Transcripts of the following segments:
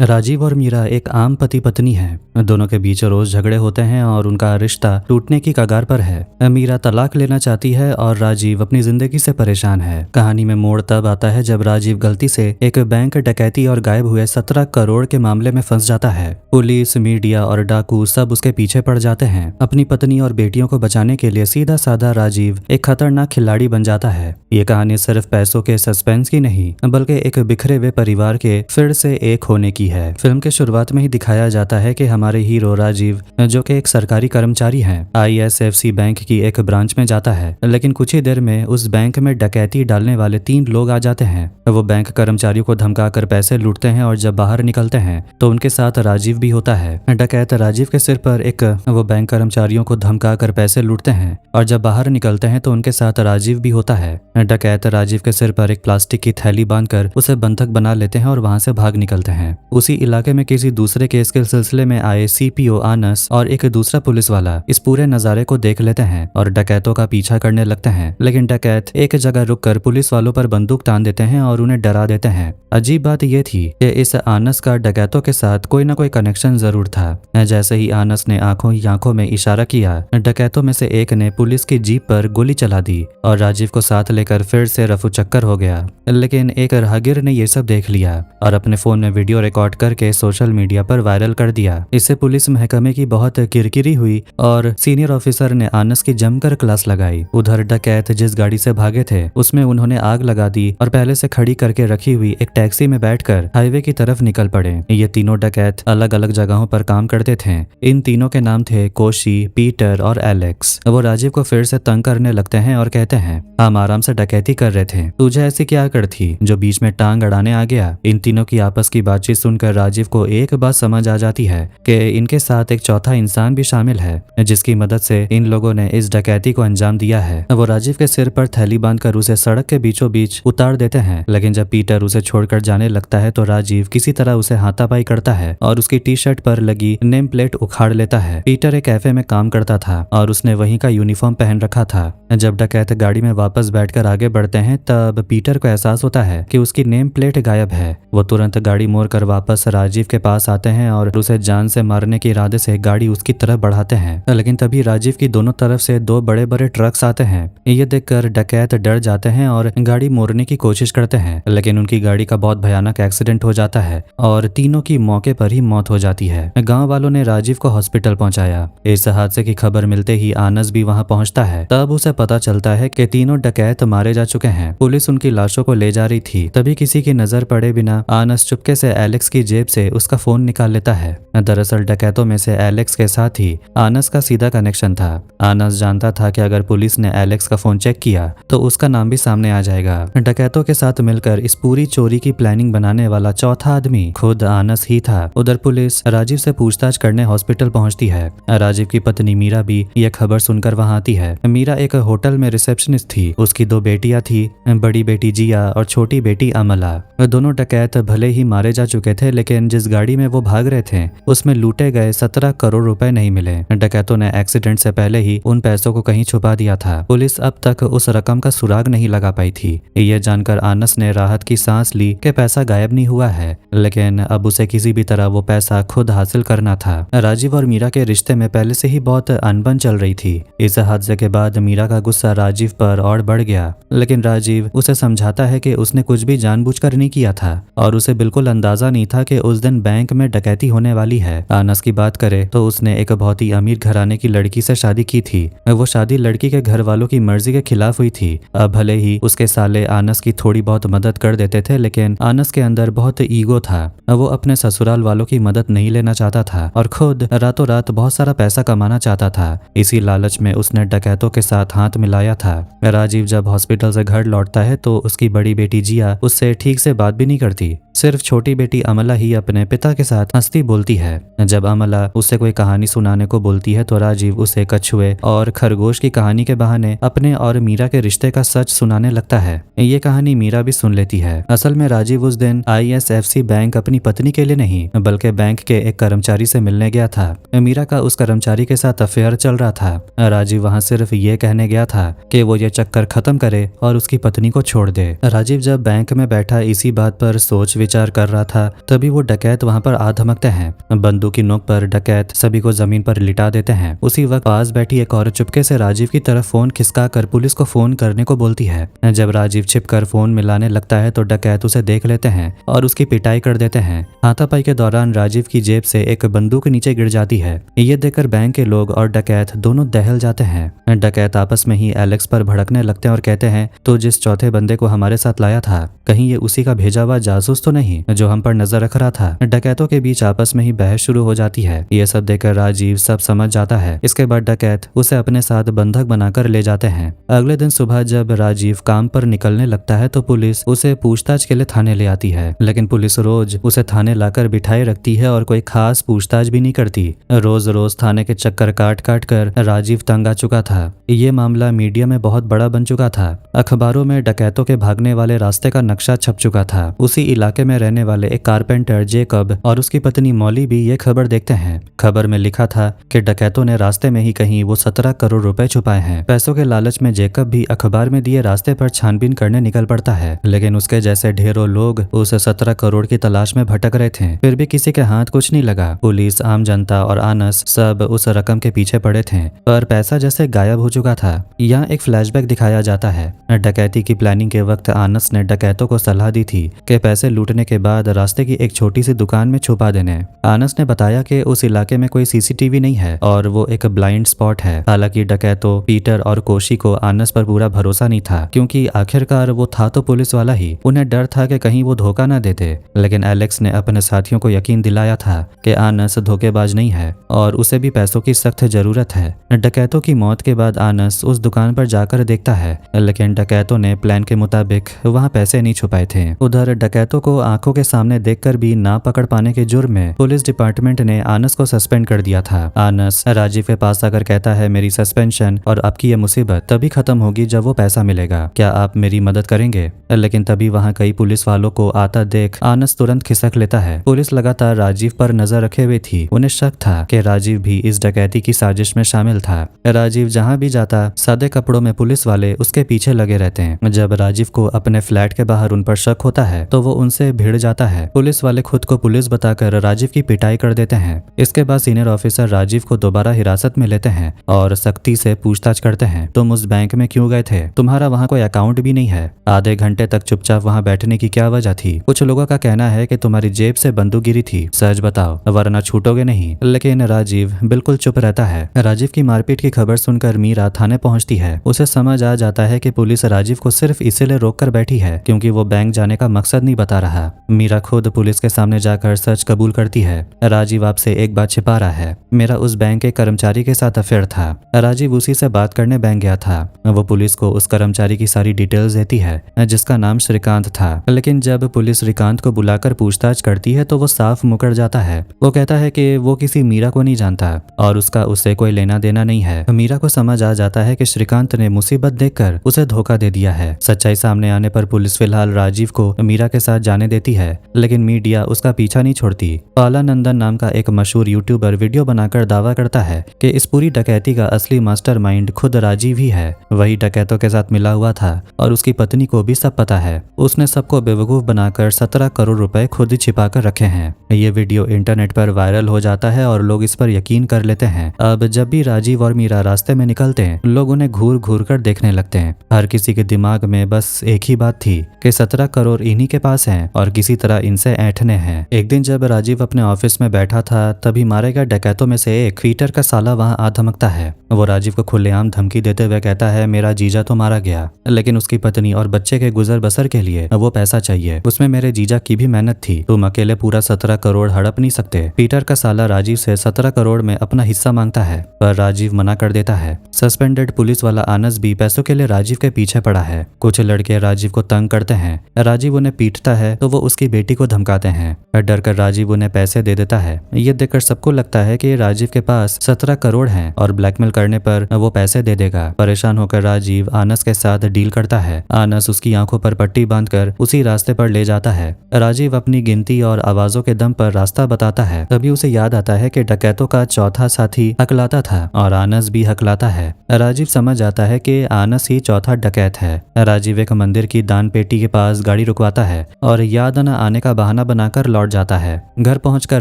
राजीव और मीरा एक आम पति पत्नी हैं। दोनों के बीच रोज झगड़े होते हैं और उनका रिश्ता टूटने की कगार पर है। मीरा तलाक लेना चाहती है और राजीव अपनी जिंदगी से परेशान है। कहानी में मोड़ तब आता है जब राजीव गलती से एक बैंक डकैती और गायब हुए 17 करोड़ के मामले में फंस जाता है। पुलिस, मीडिया और डाकू सब उसके पीछे पड़ जाते हैं। अपनी पत्नी और बेटियों को बचाने के लिए सीधा साधा राजीव एक खतरनाक खिलाड़ी बन जाता है। ये कहानी सिर्फ पैसों के सस्पेंस की नहीं, बल्कि एक बिखरे हुए परिवार के फिर से एक होने की है। फिल्म के शुरुआत में ही दिखाया जाता है कि हमारे हीरो राजीव, जो कि एक सरकारी कर्मचारी हैं, ISFC बैंक की एक ब्रांच में जाता है। लेकिन कुछ ही देर में उस बैंक में डकैती डालने वाले 3 लोग आ जाते हैं। वो बैंक कर्मचारियों को धमकाकर पैसे लूटते हैं और जब बाहर निकलते हैं तो उनके साथ राजीव भी होता है। डकैत राजीव के सिर पर वो बैंक कर्मचारियों को धमकाकर पैसे लूटते हैं और जब बाहर निकलते हैं तो उनके साथ राजीव भी होता है। डकैत राजीव के सिर पर एक प्लास्टिक की थैली बांधकर उसे बंधक बना लेते हैं और वहां से भाग निकलते हैं। उसी इलाके में किसी दूसरे केस के सिलसिले में आए CPO आनस और एक दूसरा पुलिस वाला इस पूरे नजारे को देख लेते हैं और डकैतों का पीछा करने लगते हैं। लेकिन डकैत एक जगह रुककर पुलिस वालों पर बंदूक तान देते हैं और उन्हें डरा देते हैं। अजीब बात यह थी कि इस आनस का डकैतों के साथ कोई ना कोई कनेक्शन जरूर था। जैसे ही आनस ने आंखों ही आंखों में इशारा किया, डकैतों में से एक ने पुलिस की जीप पर गोली चला दी और राजीव को साथ लेकर फिर से रफू चक्कर हो गया। लेकिन एक राहगीर ने यह सब देख लिया और अपने फोन में वीडियो रिकॉर्ड करके सोशल मीडिया पर वायरल कर दिया। इससे पुलिस महकमे की बहुत किरकिरी हुई और सीनियर ऑफिसर ने आनस की जमकर क्लास लगाई। उधर डकैत जिस गाड़ी से भागे थे उसमें उन्होंने आग लगा दी और पहले से खड़ी करके रखी हुई एक टैक्सी में बैठकर हाईवे की तरफ निकल पड़े। ये तीनों डकैत अलग अलग जगहों पर काम करते थे। इन तीनों के नाम थे कोशी, पीटर और एलेक्स। वो राजीव को फिर से तंग करने लगते हैं और कहते हैं, हम आराम से डकैती कर रहे थे, तुझे ऐसी क्या अकड़ थी जो बीच में टांग अड़ाने आ गया। इन तीनों की आपस की बातचीत सुनकर राजीव को एक बात समझ आ जाती है कि इनके साथ एक चौथा इंसान भी शामिल है, जिसकी मदद से इन लोगों ने इस डकैती को अंजाम दिया है। वो राजीव के सिर पर थैली बांधकर उसे सड़क के बीचों बीच उतार देते हैं। लेकिन जब पीटर उसे छोड़कर जाने लगता है तो राजीव किसी तरह उसे हाथापाई करता है और उसकी टी-शर्ट पर लगी नेम प्लेट उखाड़ लेता है। पीटर एक कैफे में काम करता था और उसने वहीं का यूनिफॉर्म पहन रखा था। जब डकैत गाड़ी में वापस बैठकर आगे बढ़ते हैं तब पीटर को एहसास होता है कि उसकी नेम प्लेट गायब है। वो तुरंत गाड़ी मोड़कर वापस राजीव के पास आते हैं और उसे जान से मारने के इरादे से गाड़ी उसकी तरफ बढ़ाते हैं। लेकिन तभी राजीव की दोनों तरफ से 2 बड़े बड़े ट्रक्स आते हैं। ये देखकर डकैत डर जाते हैं और गाड़ी मोड़ने की कोशिश करते हैं, लेकिन उनकी गाड़ी का बहुत भयानक एक्सीडेंट हो जाता है और तीनों की मौके पर ही मौत हो जाती है। गाँव वालों ने राजीव को हॉस्पिटल पहुंचाया। इस हादसे की खबर मिलते ही आनस भी वहां पहुंचता है। तब उसे पता चलता है कि तीनों डकैत मारे जा चुके हैं। पुलिस उनकी लाशों को ले जा रही थी। तभी किसी की नजर पड़े बिना आनस चुपके से एलेक्स की जेब से उसका फोन निकाल लेता है। दरअसल डकैतों में से एलेक्स के साथ ही आनस का सीधा कनेक्शन था। आनस जानता था कि अगर पुलिस ने एलेक्स का फोन चेक किया तो उसका नाम भी सामने आ जाएगा। डकैतों के साथ मिलकर इस पूरी चोरी की प्लानिंग बनाने वाला चौथा आदमी खुद आनस ही था। उधर पुलिस राजीव से पूछताछ करने हॉस्पिटल पहुंचती है। राजीव की पत्नी मीरा भी यह खबर सुनकर वहां आती है। मीरा एक होटल में रिसेप्शनिस्ट थी। उसकी 2 बेटियां थी, बड़ी बेटी जिया और छोटी बेटी अमला। दोनों डकैत भले ही मारे जा चुके थे, लेकिन जिस गाड़ी में वो भाग रहे थे उसमें लूटे गए 17 करोड़ रुपए नहीं मिले। डकैतों ने एक्सीडेंट से पहले ही उन पैसों को कहीं छुपा दिया था। पुलिस अब तक उस रकम का सुराग नहीं लगा पाई थी। यह जानकर आनस ने राहत की सांस ली कि पैसा गायब नहीं हुआ है, लेकिन अब उसे किसी भी तरह वो पैसा खुद हासिल करना था। राजीव और मीरा के रिश्ते में पहले से ही बहुत अनबन चल रही थी। इस हादसे के बाद मीरा का गुस्सा राजीव पर और बढ़ गया, लेकिन राजीव उसे समझाता है कि उसने कुछ भी जानबूझकर नहीं किया था और उसे बिल्कुल अंदाजा नहीं था कि उस दिन बैंक में डकैती होने वाली है। आनस की बात करें तो उसने एक बहुत ही अमीर घराने की लड़की से शादी की थी। वो शादी लड़की के घर वालों की मर्जी के खिलाफ हुई थी। अब भले ही उसके साले आनस की थोड़ी बहुत मदद कर देते थे, लेकिन आनस के अंदर बहुत ईगो था। वो अपने ससुराल वालों की मदद नहीं लेना चाहता था और खुद रातों रात बहुत सारा पैसा कमाना चाहता था। इसी लालच में उसने डकैतों के साथ हाथ मिलाया था। राजीव जब हॉस्पिटल से घर लौटता है तो उसकी बड़ी बेटी जिया उससे ठीक से बात भी नहीं करती। सिर्फ छोटी बेटी अमला ही अपने पिता के साथ हंसती बोलती है। जब अमला उससे कोई कहानी सुनाने को बोलती है तो राजीव उसे कछुए और खरगोश की कहानी के बहाने अपने और मीरा के रिश्ते का सच सुनाने लगता है। ये कहानी मीरा भी सुन लेती है। असल में राजीव उस दिन ISFC बैंक अपनी पत्नी के लिए नहीं बल्कि बैंक के एक कर्मचारी से मिलने गया था। मीरा का उस कर्मचारी के साथ अफेयर चल रहा था। राजीव वहाँ सिर्फ ये कहने गया था कि वो ये चक्कर खत्म करे और उसकी पत्नी को छोड़ दे। राजीव जब बैंक में बैठा इसी बात पर सोच विचार कर रहा था तभी वो डकैत वहाँ पर आ धमकते हैं। बंदूक की नोक पर डकैत सभी को जमीन पर लिटा देते हैं। उसी वक्त पास बैठी एक औरत चुपके से राजीव की तरफ फोन खिसका कर पुलिस को फोन करने को बोलती है। जब राजीव छिपकर फोन मिलाने लगता है तो डकैत उसे देख लेते हैं और उसकी पिटाई कर देते हैं। हाथापाई के दौरान राजीव की जेब से एक बंदूक नीचे गिर जाती है। ये देखकर बैंक के लोग और डकैत दोनों दहल जाते हैं। डकैत आपस में ही एलेक्स पर भड़कने लगते हैं और कहते हैं तो जिस चौथे बंदे को हमारे साथ लाया था कहीं ये उसी का भेजा हुआ जासूस तो नहीं जो हम पर नजर रख रहा था। डकैतों के बीच आपस में ही बहस शुरू हो जाती है। ये सब देखकर राजीव सब समझ जाता है। इसके बाद डकैत उसे अपने साथ बंधक बनाकर ले जाते हैं। अगले दिन सुबह जब राजीव काम पर निकलने लगता है तो पुलिस उसे पूछताछ के लिए थाने ले आती है, लेकिन पुलिस रोज उसे थाने लाकर बिठाए रखती है और कोई खास पूछताछ भी नहीं करती। रोज रोज थाने के चक्कर काट काट कर राजीव तंग आ चुका था। ये मामला मीडिया में बहुत बड़ा बन चुका था। अखबारों में डकैतों के भागने वाले रास्ते का नक्शा छप चुका था। उसी इलाके में रहने वाले एक कारपेंटर जेकब और उसकी पत्नी मॉली भी ये खबर देखते हैं। खबर में लिखा था कि डकैतों ने रास्ते में ही कहीं वो 17 करोड़ रुपए छुपाए हैं। पैसों के लालच में जेकब भी अखबार में दिए रास्ते पर छानबीन करने निकल पड़ता है, लेकिन उसके जैसे ढेरों लोग उस 17 करोड़ की तलाश में भटक रहे थे। फिर भी किसी के हाथ कुछ नहीं लगा। पुलिस, आम जनता और आनस सब उस रकम के पीछे पड़े थे, पर पैसा जैसे गायब हो चुका था। यहाँ एक फ्लैशबैक दिखाया जाता है। डकैती की प्लानिंग के वक्त आनस ने डकैतों को सलाह दी थी कि पैसे लूटने के बाद रास्ते की एक छोटी सी दुकान में छुपा देने। आनस ने बताया कि उस इलाके में कोई सीसीटीवी नहीं है और वो एक ब्लाइंड स्पॉट है। हालांकि डकैतों पीटर और कोशी को आनस पर पूरा भरोसा नहीं था, क्योंकि आखिरकार वो था तो पुलिस वाला ही। उन्हें डर था कि कहीं वो धोखा न देते, लेकिन एलेक्स ने अपने साथियों को यकीन दिलाया था कि आनस धोखेबाज नहीं है और उसे भी पैसों की सख्त जरूरत है। डकैतों की मौत के बाद आनस उस दुकान पर जाकर देखता है, लेकिन डकैतों ने प्लान के मुताबिक वहाँ पैसे नहीं छुपाए थे। उधर डकैतों को आंखों के सामने देखकर भी ना पकड़ पाने के जुर्म में पुलिस डिपार्टमेंट ने आनस को सस्पेंड कर दिया था। आनस राजीव के पास आकर कहता है मेरी सस्पेंशन और आपकी ये मुसीबत तभी खत्म होगी जब वो पैसा मिलेगा, क्या आप मेरी मदद करेंगे? लेकिन तभी वहाँ कई पुलिस वालों को आता देख आनस तुरंत खिसक लेता है। पुलिस लगातार राजीव पर नजर रखे हुए थी। उन्हें शक था कि राजीव भी इस डकैती की साजिश में शामिल था। राजीव जहाँ भी जाता सादे कपड़ों में पुलिस वाले उसके पीछे लगे रहते हैं। जब राजीव को अपने फ्लैट के बाहर उन पर शक होता है तो वो उनसे भिड़ जाता है। पुलिस वाले खुद को पुलिस बताकर राजीव की पिटाई कर देते हैं। इसके बाद सीनियर ऑफिसर राजीव को दोबारा हिरासत में लेते हैं और सख्ती से पूछताछ करते हैं। तुम उस बैंक में क्यों गए थे? तुम्हारा वहाँ कोई अकाउंट भी नहीं है। आधे घंटे तक चुपचाप वहाँ बैठने की क्या वजह थी? कुछ लोगों का कहना है कि तुम्हारी जेब से बंदूक गिरी थी। सच बताओ वरना छूटोगे नहीं। लेकिन राजीव बिल्कुल चुप रहता है। राजीव की मारपीट की खबर सुनकर मीरा थाने पहुंचती है। उसे समझ आ जाता है कि पुलिस राजीव को सिर्फ इसीलिए रोक कर बैठी है क्योंकि वो बैंक जाने का मकसद नहीं बता रहा। मीरा खुद पुलिस के सामने जाकर सच कबूल करती है। राजीव आपसे एक बात छिपा रहा है। मेरा उस बैंक के कर्मचारी के साथ अफेयर था। राजीव उसी से बात करने बैंक गया था। वो पुलिस को उस कर्मचारी की सारी डिटेल्स देती है जिसका नाम श्रीकांत था। लेकिन जब पुलिस श्रीकांत को बुलाकर पूछताछ करती है तो वो साफ मुकर जाता है। वो कहता है कि वो किसी मीरा को नहीं जानता और उसका उससे कोई लेना देना नहीं है। मीरा को समझ आ जाता है कि श्रीकांत ने मुसीबत देखकर उसे धोखा दे दिया है। सच्चाई सामने आने पर पुलिस फिलहाल राजीव को मीरा के साथ जाने देती है, लेकिन मीडिया उसका पीछा नहीं छोड़ती। पाला नंदन नाम का एक मशहूर यूट्यूबर वीडियो बनाकर दावा करता है कि इस पूरी डकैती का असली मास्टरमाइंड खुद राजीव ही है। वही डकैतों के साथ मिला हुआ था और उसकी पत्नी को भी सब पता है। उसने सबको बेवकूफ बनाकर 17 करोड़ रुपए खुद ही छिपा कर रखे हैं। ये वीडियो इंटरनेट पर वायरल हो जाता है और लोग इस पर यकीन कर लेते हैं। अब जब भी राजीव और मीरा रास्ते में निकलते हैं लोग उन्हें घूर घूर कर देखने लगते हैं। हर किसी के दिमाग में बस एक ही बात थी कि 17 करोड़ इन्हीं के पास हैं और किसी तरह इनसे ऐंठने हैं। एक दिन जब राजीव अपने ऑफिस में बैठा था तभी मारे गए डकैतों में से एक पीटर का साला वहां आ धमकता है। वो राजीव को खुलेआम धमकी देते हुए कहता है मेरा जीजा तो मारा गया, लेकिन उसकी पत्नी और बच्चे के गुजर बसर के लिए वो पैसा चाहिए। उसमें मेरे जीजा की भी मेहनत थी। तुम अकेले पूरा 17 करोड़ हड़प नहीं सकते। पीटर का साला राजीव से 17 करोड़ में अपना हिस्सा मांगता है, पर राजीव मना कर देता है। सस्पेंडेड पुलिस वाला आनस भी पैसों के लिए राजीव के पीछे पड़ा है। कुछ लड़के राजीव को तंग करते हैं। राजीव उन्हें पीटता है तो वो उसकी बेटी को धमकाते हैं। डर कर राजीव उन्हें पैसे दे देता है। ये देखकर सबको लगता है कि राजीव के पास 17 करोड़ हैं और ब्लैकमेल करने पर वो पैसे दे देगा। परेशान होकर राजीव आनस के साथ डील करता है। आनस उसकी आंखों पर पट्टी बांधकर उसी रास्ते पर ले जाता है। राजीव अपनी गिनती और आवाजों के दम पर रास्ता बताता है। तभी उसे याद आता है कि डकैतों का चौथा साथी हकलाता था और आनस भी हकलाता है। राजीव समझ आता है कि आनस ही चौथा डकैत है। राजीव एक मंदिर की दान पेटी के पास गाड़ी रुकवाता है और याद न आने का बहाना बनाकर लौट जाता है। घर पहुंचकर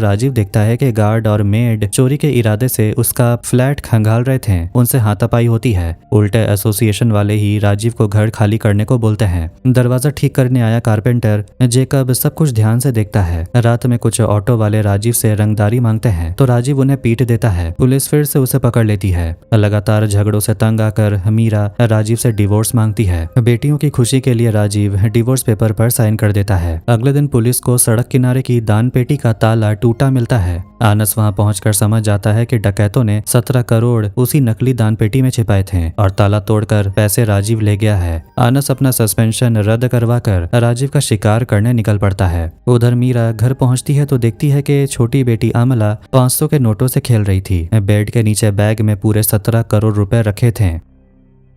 राजीव देखता है कि गार्ड और मेड चोरी के इरादे से उसका फ्लैट खंगाल रहे थे। उनसे हाथापाई होती है। उल्टे एसोसिएशन वाले ही राजीव को घर खाली करने को बोलते हैं। दरवाजा ठीक करने आया कारपेंटर जेकब सब कुछ ध्यान से देखता है। रात में कुछ ऑटो वाले राजीव से रंगदारी मांगते हैं तो राजीव उन्हें पीट देता है। पुलिस फिर से उसे पकड़ लेती है। लगातार झगड़ों से तंग आकर मीरा राजीव से डिवोर्स मांगती है। बेटियों की खुशी के लिए राजीव डिवोर्स पेपर पर साइन कर देता है। अगले दिन पुलिस को सड़क किनारे की दान पेटी का ताला टूटा मिलता है। आनस वहां पहुंचकर समझ जाता है कि डकैतों ने 17 करोड़ उसी नकली दान पेटी में छिपाए थे और ताला तोड़कर पैसे राजीव ले गया है। आनस अपना सस्पेंशन रद्द करवाकर राजीव का शिकार करने निकल पड़ता है। उधर मीरा घर पहुंचती है तो देखती है कि छोटी बेटी अमला 500 के नोटों से खेल रही थी। बेड के नीचे बैग में पूरे 17 करोड़ रुपए रखे थे।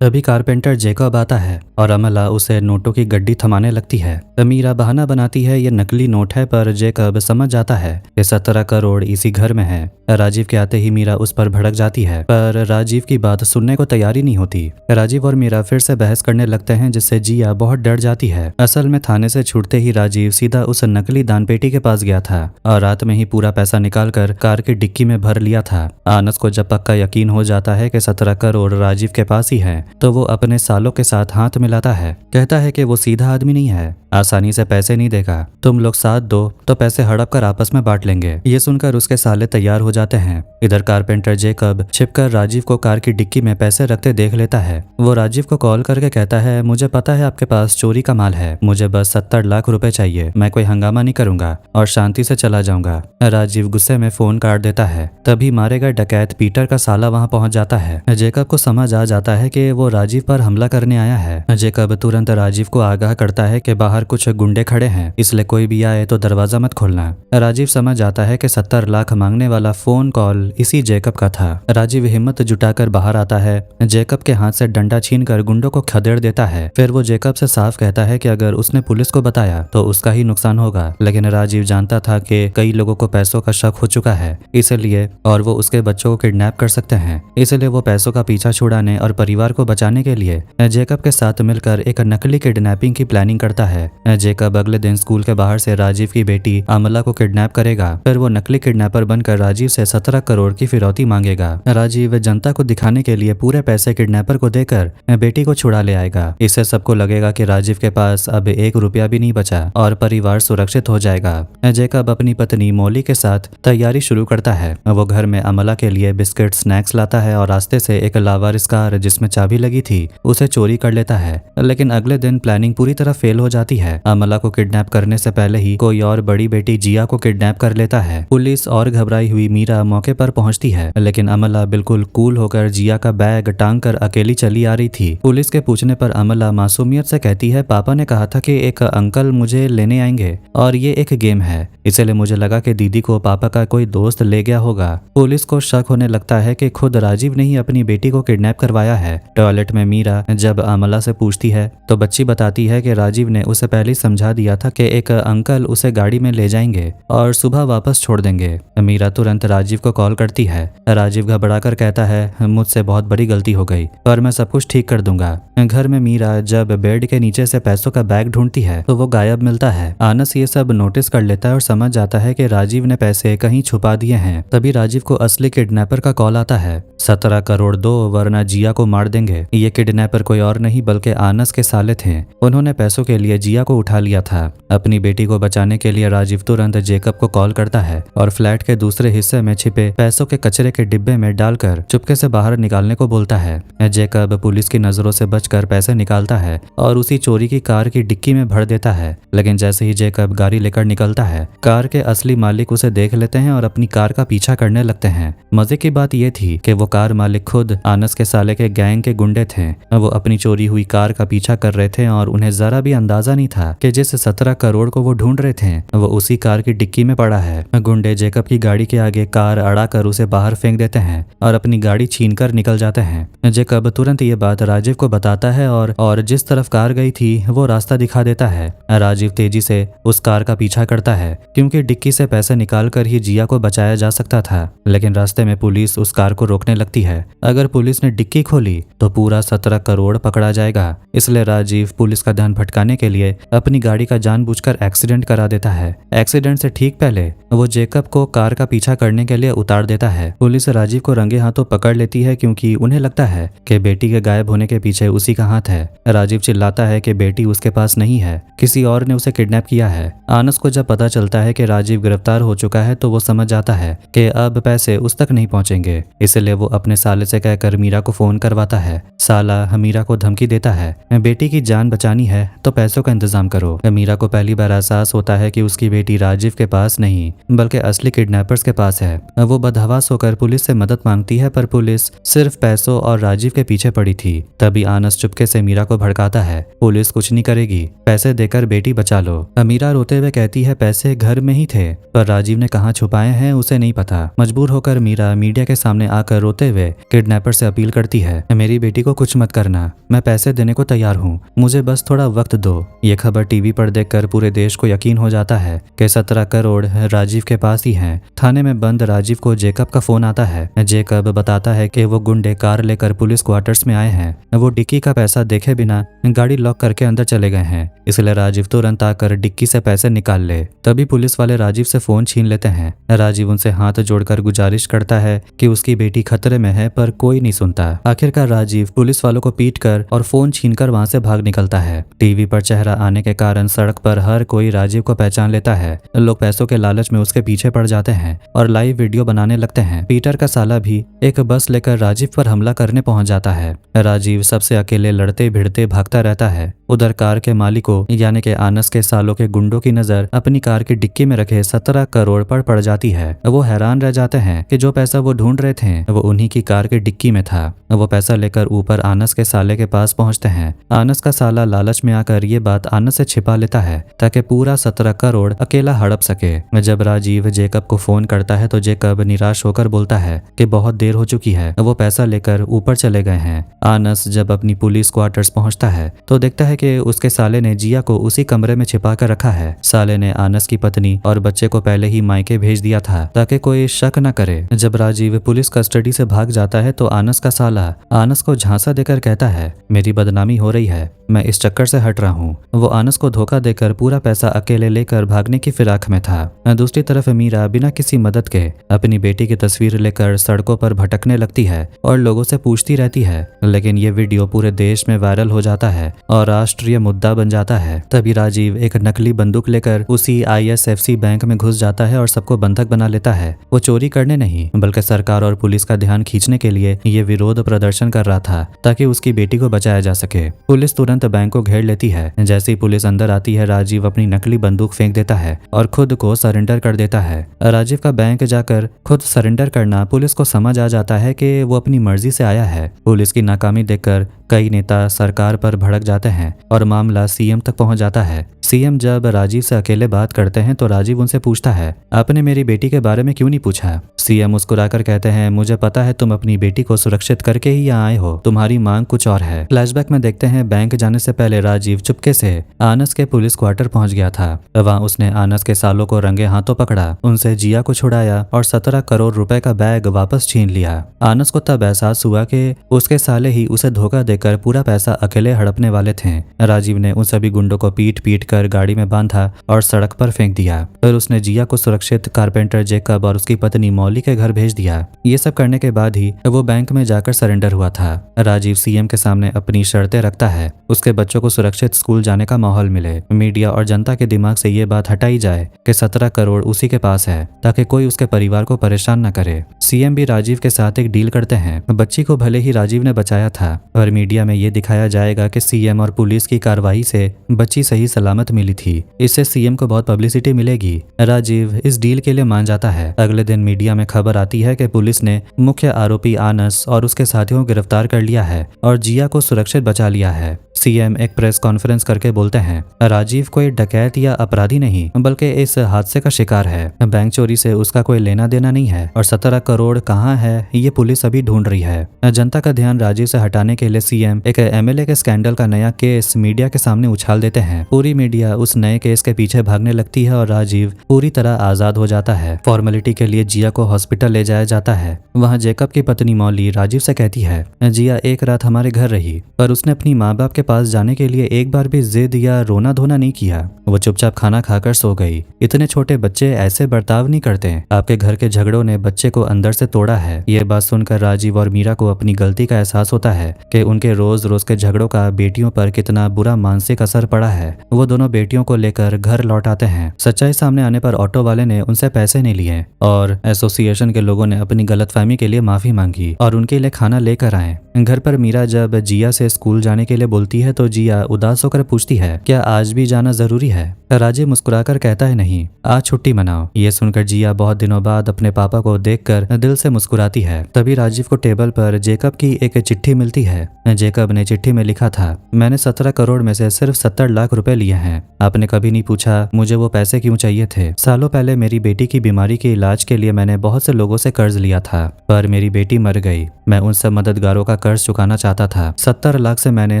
तभी कारपेंटर जेकब आता है और अमला उसे नोटों की गड्डी थमाने लगती है। मीरा बहाना बनाती है ये नकली नोट है, पर जेकब समझ जाता है कि 17 करोड़ इसी घर में है। राजीव के आते ही मीरा उस पर भड़क जाती है, पर राजीव की बात सुनने को तैयारी नहीं होती। राजीव और मीरा फिर से बहस करने लगते हैं, जिससे जिया बहुत डर जाती है। असल में थाने से छूटते ही राजीव सीधा उस नकली दानपेटी के पास गया था और रात में ही पूरा पैसा निकालकर कार की डिक्की में भर लिया था। आनस को जब पक्का यकीन हो जाता है कि 17 करोड़ राजीव के पास ही है तो वो अपने सालों के साथ हाथ मिलाता है। कहता है कि वो सीधा आदमी नहीं है, आसानी से पैसे नहीं देगा। तुम लोग साथ दो तो पैसे हड़प कर आपस में बांट लेंगे। ये सुनकर उसके साले तैयार हो जाते हैं। इधर कारपेंटर जेकब छिपकर राजीव को कार की डिक्की में पैसे रखते देख लेता है। वो राजीव को कॉल करके कहता है, मुझे पता है आपके पास चोरी का माल है, मुझे बस 70 लाख रुपए चाहिए। मैं कोई हंगामा नहीं करूंगा और शांति से चला जाऊंगा। राजीव गुस्से में फोन काट देता है। तभी मारे गए डकैत पीटर का साला वहां पहुंच जाता है। जेकब को समझ आ जाता है कि वो राजीव पर हमला करने आया है। जेकब तुरंत राजीव को आगाह करता है कि बाहर कुछ गुंडे खड़े हैं, इसलिए कोई भी आए तो दरवाजा मत खोलना। राजीव समझ जाता है कि 70 लाख मांगने वाला फोन कॉल इसी जेकब का था। राजीव हिम्मत जुटाकर बाहर आता है। जेकब के हाथ से डंडा छीनकर गुंडों को खदेड़ देता है। फिर वो जेकब से साफ कहता है कि अगर उसने पुलिस को बताया तो उसका ही नुकसान होगा। लेकिन राजीव जानता था कि कई लोगों को पैसों का शक हो चुका है, इसलिए और वो उसके बच्चों को किडनैप कर सकते हैं, इसलिए वो पैसों का पीछा छुड़ाने और परिवार को बचाने के लिए जेकब के साथ मिलकर एक नकली किडनैपिंग की प्लानिंग करता है। जेकब अगले दिन स्कूल के बाहर से राजीव की बेटी अमला को किडनैप करेगा। फिर वो नकली किडनैपर बनकर राजीव से 17 करोड़ की फिरौती मांगेगा। राजीव जनता को दिखाने के लिए पूरे पैसे किडनैपर को देकर बेटी को छुड़ा ले आएगा। इससे सबको लगेगा कि राजीव के पास अब 1 रुपया भी नहीं बचा और परिवार सुरक्षित हो जाएगा। जेकब अपनी पत्नी मौली के साथ तैयारी शुरू करता है। वो घर में अमला के लिए बिस्किट स्नैक्स लाता है और रास्ते से एक लावारिस कार जिसमें चाबी लगी थी उसे चोरी कर लेता है। लेकिन अगले दिन प्लानिंग पूरी तरह फेल हो जाती है। अमला को किडनैप करने से पहले ही कोई और बड़ी बेटी जिया को किडनैप कर लेता है। पुलिस और घबराई हुई मीरा मौके पर पहुंचती है, लेकिन अमला बिल्कुल कूल होकर जिया का बैग टांग कर अकेली चली आ रही थी। पुलिस के पूछने पर अमला मासूमियत से कहती है, पापा ने कहा था कि एक अंकल मुझे लेने आएंगे और ये एक गेम है, इसलिए मुझे लगा कि दीदी को पापा का कोई दोस्त ले गया होगा। पुलिस को शक होने लगता है कि खुद राजीव ने ही अपनी बेटी को किडनैप करवाया है। टॉयलेट में मीरा जब अमला से पूछती है तो बच्ची बताती है कि राजीव ने उसे पहले समझा दिया था कि एक अंकल उसे गाड़ी में ले जाएंगे और सुबह वापस छोड़ देंगे। मीरा तुरंत राजीव को कॉल करती है। राजीव घबराकर कहता है, मुझसे बहुत बड़ी गलती हो गई और मैं सब कुछ ठीक कर दूंगा। घर में मीरा जब बेड के नीचे से पैसों का बैग ढूंढती है तो वो गायब मिलता है। आनस ये सब नोटिस कर लेता है और समझ जाता है कि राजीव ने पैसे कहीं छुपा दिए हैं। तभी राजीव को असली किडनैपर का कॉल आता है। 17 करोड़ दो वरना जिया को मार देंगे। ये किडनैपर कोई और नहीं बल्कि आनस के साले थे। उन्होंने पैसों के लिए जिया को उठा लिया था। अपनी बेटी को बचाने के लिए राजीव तुरंत जेकब को कॉल करता है और फ्लैट के दूसरे हिस्से में छिपे पैसों के कचरे के डिब्बे में डालकर चुपके से बाहर निकालने को बोलता है। जेकब पुलिस की नजरों से बचकर पैसे निकालता है और उसी चोरी की कार की डिक्की में भर देता है। लेकिन जैसे ही जेकब गाड़ी लेकर निकलता है, कार के असली मालिक उसे देख लेते हैं और अपनी कार का पीछा करने लगते हैं। मजे की बात यह थी कि वो कार मालिक खुद आनस के साले के गैंग के गुंडे थे। वो अपनी चोरी हुई कार का पीछा कर रहे थे और उन्हें जरा भी अंदाजा नहीं था कि जिस 17 करोड़ को वो ढूंढ रहे थे वो उसी कार की डिक्की में पड़ा है। गुंडे जेकब की गाड़ी के आगे कार अड़ाकर उसे बाहर फेंक देते हैं और अपनी गाड़ी छीनकर निकल जाते हैं। जेकब तुरंत ये बात राजीव को बताता है और जिस तरफ कार गई थी वो रास्ता दिखा देता है। राजीव तेजी से उस कार का पीछा करता है क्योंकि डिक्की से पैसे निकालकर ही जिया को बचाया जा सकता था। लेकिन रास्ते में पुलिस उस कार को रोकने लगती है। अगर पुलिस ने डिक्की खोली तो तो पूरा 17 करोड़ पकड़ा जाएगा। इसलिए राजीव पुलिस का ध्यान भटकाने के लिए अपनी गाड़ी का जानबूझकर एक्सीडेंट करा देता है। एक्सीडेंट से ठीक पहले वो जेकब को कार का पीछा करने के लिए उतार देता है। पुलिस राजीव को रंगे हाथों पकड़ लेती है क्योंकि उन्हें लगता है कि बेटी के गायब होने के पीछे उसी का हाथ है। राजीव चिल्लाता है कि बेटी उसके पास नहीं है, किसी और ने उसे किडनैप किया है। आनस को जब पता चलता है कि राजीव गिरफ्तार हो चुका है तो वो समझ जाता है कि अब पैसे उस तक नहीं पहुंचेंगे। इसलिए वो अपने साले से कहकर मीरा को फोन करवाता है। साला मीरा को धमकी देता है, बेटी की जान बचानी है तो पैसों का इंतजाम करो। मीरा को पहली बार एहसास होता है कि उसकी बेटी राजीव के पास नहीं बल्कि असली किडनैपर्स के पास है। वो बदहवास होकर पुलिस से मदद मांगती है, पर पुलिस सिर्फ पैसों और राजीव के पीछे पड़ी थी। तभी आनस चुपके से मीरा को भड़काता है, पुलिस कुछ नहीं करेगी, पैसे देकर बेटी बचा लो। मीरा रोते हुए कहती है पैसे घर में ही थे, पर राजीव ने कहाँ छुपाए हैं उसे नहीं पता। मजबूर होकर मीरा मीडिया के सामने आकर रोते हुए किडनैपर से अपील करती है, मेरी बेटी को कुछ मत करना, मैं पैसे देने को तैयार हूँ, मुझे बस थोड़ा वक्त दो। ये खबर टीवी पर देखकर पूरे देश को यकीन हो जाता है कि 17 करोड़ राजीव के पास ही हैं। थाने में बंद राजीव को जेकब का फोन आता है। जेकब बताता है कि वो गुंडे कार लेकर पुलिस क्वार्टर्स में आए हैं। वो डिक्की का पैसा देखे बिना गाड़ी लॉक करके अंदर चले गए हैं, इसलिए राजीव तुरंत आकर डिक्की से पैसे निकाल ले। तभी पुलिस वाले राजीव से फोन छीन लेते हैं। राजीव उनसे हाथ जोड़कर गुजारिश करता है कि उसकी बेटी खतरे में है, पर कोई नहीं सुनता। आखिरकार राजीव पुलिस वालों को पीटकर और फोन छीनकर वहां से भाग निकलता है। टीवी पर चेहरा आने के कारण सड़क पर हर कोई राजीव को पहचान लेता है। लोग पैसों के लालच में उसके पीछे पड़ जाते हैं और लाइव वीडियो बनाने लगते हैं। पीटर का साला भी एक बस लेकर राजीव पर हमला करने पहुंच जाता है। राजीव सबसे अकेले लड़ते भिड़ते भागता रहता है। उधर कार के मालिकों यानी कि आनस के सालों के गुंडों की नजर अपनी कार की डिक्की में रखे 17 करोड़ पर पड़ जाती है। वो हैरान रह जाते हैं कि जो पैसा वो ढूंढ रहे थे वो उन्हीं की कार की डिक्की में था। वो पैसा लेकर ऊपर आनस के साले के पास पहुंचते हैं। आनस का साला लालच में आकर ये बात आनस से छिपा लेता है ताकि पूरा 17 करोड़ अकेला हड़प सके। जब राजीव जेकब को फोन करता है तो जेकब निराश होकर बोलता है कि बहुत देर हो चुकी है, वो पैसा लेकर ऊपर चले गए हैं। आनस जब अपनी पुलिस क्वार्टर्स पहुंचता है तो देखता है कि उसके साले ने जिया को उसी कमरे में छिपा कर रखा है। साले ने आनस की पत्नी और बच्चे को पहले ही मायके भेज दिया था ताकि कोई शक न करे। जब राजीव पुलिस कस्टडी से भाग जाता है तो आनस का साला आनस को झांसा देकर कहता है, मेरी बदनामी हो रही है, मैं इस चक्कर से हट रहा हूँ। वो आनस को धोखा देकर पूरा पैसा अकेले लेकर भागने की फिराक में था। दूसरी तरफ मीरा बिना किसी मदद के अपनी बेटी की तस्वीर लेकर सड़कों पर भटकने लगती है और लोगों से पूछती रहती है, लेकिन ये वीडियो पूरे देश में वायरल हो जाता है और राष्ट्रीय मुद्दा बन जाता है। तभी राजीव एक नकली बंदूक लेकर उसी ISFC बैंक में घुस जाता है और सबको बंधक बना लेता है। वो चोरी करने नहीं बल्कि सरकार और पुलिस का ध्यान खींचने के लिए ये विरोध प्रदर्शन कर रहा था ताकि उसकी बेटी को बचाया जा सके। पुलिस तुरंत बैंक को घेर लेती है। जैसे ही पुलिस अंदर आती है राजीव अपनी नकली बंदूक फेंक देता है और खुद को सरेंडर कर देता है। राजीव का बैंक जाकर खुद सरेंडर करना पुलिस को समझ आ जाता है कि वो अपनी मर्जी से आया है। पुलिस की नाकामी देखकर कई नेता सरकार पर भड़क जाते हैं और मामला सीएम तक पहुंच जाता है। सीएम जब राजीव से अकेले बात करते हैं तो राजीव उनसे पूछता है, आपने मेरी बेटी के बारे में क्यों नहीं पूछा? सीएम मुस्कुराकर कहते हैं, मुझे पता है तुम अपनी बेटी को सुरक्षित करके ही यहाँ आए हो, तुम्हारी मांग कुछ और है। फ्लैशबैक में देखते हैं बैंक जाने से पहले राजीव चुपके से आनस के पुलिस क्वार्टर पहुंच गया था। वहाँ उसने आनस के सालों को रंगे हाथों पकड़ा, उनसे जिया को छुड़ाया और 17 करोड़ रुपए का बैग वापस छीन लिया। आनस को तब एहसास हुआ कि उसके साले ही उसे धोखा देकर पूरा पैसा अकेले हड़पने वाले थे। राजीव ने उन सभी गुंडों को पीट पीट कर गाड़ी में बांधा और सड़क पर फेंक दिया। फिर उसने जिया को सुरक्षित कारपेंटर जेकब और उसकी पत्नी मौली के घर भेज दिया। ये सब करने के बाद ही वो बैंक में जाकर सरेंडर हुआ था। राजीव सीएम के सामने अपनी शर्तें रखता है, उसके बच्चों को सुरक्षित स्कूल जाने का माहौल मिले, मीडिया और जनता के दिमाग से ये बात हटाई जाए कि 17 करोड़ उसी के पास है ताकि कोई उसके परिवार को परेशान न करे। सीएम भी राजीव के साथ एक डील करते हैं। बच्ची को भले ही राजीव ने बचाया था और मीडिया में ये दिखाया जाएगा कि सीएम और पुलिस की कार्रवाई से बच्ची सही सलामत मिली थी। इससे सीएम को बहुत पब्लिसिटी मिलेगी। राजीव इस डील के लिए मान जाता है। अगले दिन मीडिया में खबर आती है कि पुलिस ने मुख्य आरोपी आनस और उसके साथियों को गिरफ्तार कर लिया है और जिया को सुरक्षित बचा लिया है। सीएम एक प्रेस कॉन्फ्रेंस करके बोलते हैं, राजीव कोई डकैत या अपराधी नहीं बल्कि इस हादसे का शिकार है। बैंक चोरी से उसका कोई लेना देना नहीं है और 17 करोड़ कहाँ है ये पुलिस अभी ढूंढ रही है। जनता का ध्यान राजीव से हटाने के लिए सीएम एक एमएलए के स्कैंडल का नया केस मीडिया के सामने उछाल देते हैं। पूरी मीडिया उस नए केस के पीछे भागने लगती है और राजीव पूरी तरह आजाद हो जाता है। फॉर्मेलिटी के लिए जिया को हॉस्पिटल ले जाया जाता है। वहाँ जेकब की पत्नी मौली राजीव से कहती है, जिया एक रात हमारे घर रही पर उसने अपनी माँ बाप के पास जाने के लिए एक बार भी जिद या रोना धोना नहीं किया। वो चुपचाप खाना खाकर सो गई। इतने छोटे बच्चे ऐसे बर्ताव नहीं करते। आपके घर के झगड़ों ने बच्चे को अंदर से तोड़ा है। ये बात सुनकर राजीव और मीरा को अपनी गलती का एहसास होता है कि उनके रोज रोज के झगड़ों का बेटियों पर कितना बुरा मानसिक असर पड़ा है। वो दोनों बेटियों को लेकर घर लौट आते हैं। सच्चाई सामने आने पर ऑटो वाले ने उनसे पैसे नहीं लिए और एसोसिएशन के लोगों ने अपनी गलतफहमी के लिए माफी मांगी और उनके लिए खाना लेकर आए। घर पर मीरा जब जिया से स्कूल जाने के लिए बोलती है तो जिया उदास होकर पूछती है, क्या आज भी जाना जरूरी है? राजीव मुस्कुराकर कहता है, नहीं, आज छुट्टी मनाओ। ये सुनकर जिया बहुत दिनों बाद अपने पापा को देखकर दिल से मुस्कुराती है। तभी राजीव को टेबल पर जेकब की एक चिट्ठी मिलती है। जेकब ने चिट्ठी में लिखा था, मैंने 17 करोड़ में से सिर्फ 70 लाख रुपए लिए हैं। आपने कभी नहीं पूछा मुझे वो पैसे क्यों चाहिए थे। सालों पहले मेरी बेटी की बीमारी के इलाज के लिए मैंने बहुत से लोगों से कर्ज लिया था पर मेरी बेटी मर गई। मैं उन सब मददगारों का कर्ज चुकाना चाहता था। 70 लाख से मैंने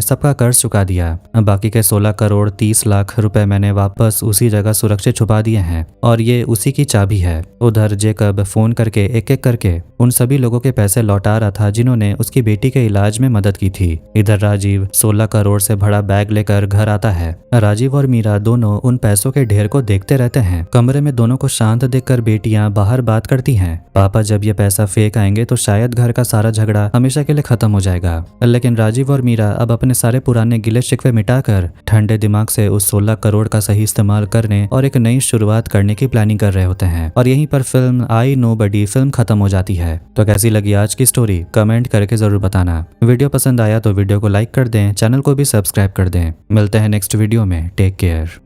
सबका कर्ज चुका दिया। बाकी के 16 करोड़ 30 लाख रुपए मैंने वापस उसी जगह सुरक्षित छुपा दिए हैं और ये उसी की चाबी है। उधर जेकब फोन करके एक एक करके उन सभी लोगों के पैसे लौटा रहा था जिन्होंने उसकी बेटी के इलाज में मदद की थी। इधर राजीव 16 करोड़ से भरा बैग लेकर घर आता है। राजीव और मीरा दोनों उन पैसों के ढेर को देखते रहते हैं। कमरे में दोनों को शांत देखकर बेटियां बाहर बात करती हैं, पापा जब ये पैसा फेंक आएंगे तो शायद घर का सारा झगड़ा हमेशा के लिए खत्म हो जाएगा। लेकिन राजीव और मीरा अब अपने सारे पुराने गिले शिकवे मिटाकर ठंडे दिमाग से उस 16 करोड़ का सही इस्तेमाल करने और एक नई शुरुआत करने की प्लानिंग कर रहे होते हैं। और यहीं पर फिल्म आई नोबडी फिल्म खत्म हो जाती है। तो कैसी लगी आज की स्टोरी कमेंट करके जरूर बताना। वीडियो पसंद आया तो वीडियो को लाइक कर दें, चैनल को भी सब्सक्राइब कर दें। मिलते हैं नेक्स्ट वीडियो में। Take care.